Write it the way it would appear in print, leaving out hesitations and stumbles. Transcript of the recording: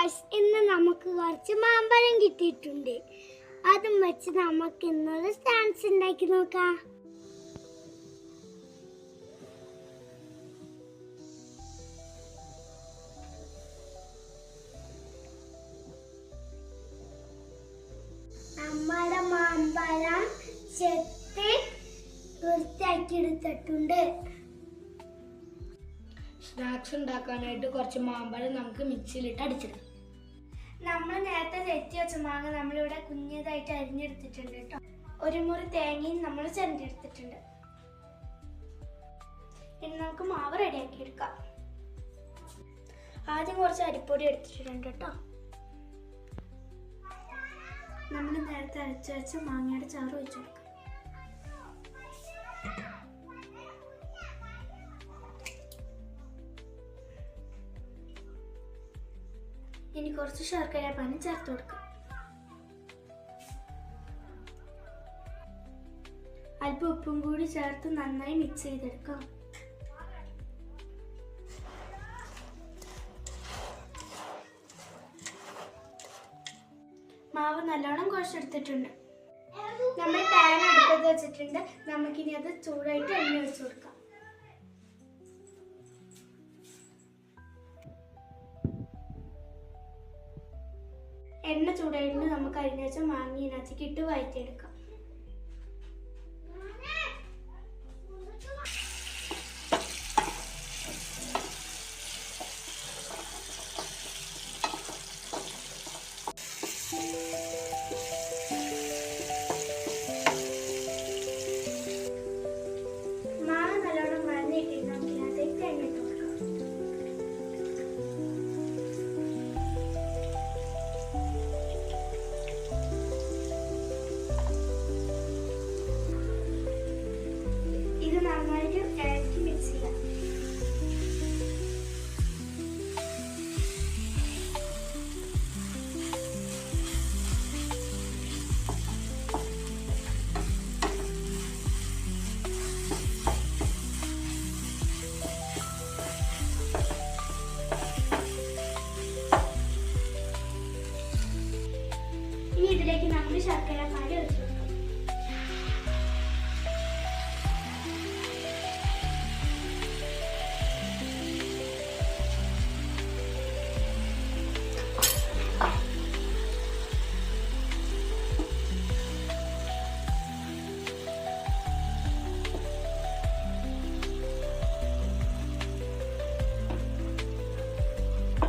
Guys, ഇന്ന് നമുക്ക് കുറച്ച് മാമ്പഴം കിട്ടിയിട്ടുണ്ട്. അതും വെച്ച് നമുക്ക് ഇന്നൊരു സ്നാക്സ് ഉണ്ടാക്കി നോക്കാം. നമ്മുടെ മാമ്പഴം ചെത്തി വൃത്തിയാക്കി എടുത്തിട്ടുണ്ട്. സ്നാക്സ് ഉണ്ടാക്കാനായിട്ട് കുറച്ച് മാമ്പഴം നമുക്ക് മിക്സിയിലിട്ട് അടിച്ചെടുക്കാം. നമ്മൾ നേരത്തെ ചെത്തി വെച്ച മാങ്ങ നമ്മളിവിടെ കുഞ്ഞതായിട്ട് അരിഞ്ഞെടുത്തിട്ടുണ്ട് കേട്ടോ. ഒരു മുറി തേങ്ങയും നമ്മൾ ചെരണ്ടിയെടുത്തിട്ടുണ്ട്. ഇനി നമുക്ക് മാവ് റെഡിയാക്കി എടുക്കാം. ആദ്യം കുറച്ച് അരിപ്പൊടി എടുത്തിട്ടുണ്ട് കേട്ടോ. നമ്മൾ നേരത്തെ അരച്ച് വെച്ച മാങ്ങയുടെ ചാറ് ഒഴിച്ചു കൊടുക്കാം. ഇനി കുറച്ച് ശർക്കര പാനി ചേർത്ത് കൊടുക്കാം. അല്പം ഉപ്പും കൂടി ചേർത്ത് നന്നായി മിക്സ് ചെയ്തെടുക്കാം. മാവ് നല്ലോണം കുഴച്ചെടുത്തിട്ടുണ്ട്. നമ്മൾ പാൻ അടുപ്പത്ത് വെച്ചിട്ടുണ്ട്. നമുക്കിനി അത് ചൂടായിട്ട് എണ്ണ ഒഴിച്ചു കൊടുക്കാം. എണ്ണ ചൂടായിട്ട് നമുക്ക് അരിഞ്ഞ വെച്ച മാങ്ങ ഇതിനകത്തേക്ക് ഇട്ട് വഴറ്റിയെടുക്കാം. മാങ്ങ നല്ലോണം വഴഞ്ഞിട്ട് നമുക്ക് ഇതിനകത്തേക്ക് എണ്ണ ഇട്ട് കൊടുക്കാം. ഇത് നന്നായിട്ട് ഇളക്കി മിക്സ് ചെയ്യാം. ഇനി ഇതിലേക്ക് നമ്മൾ ശർക്കര പാനി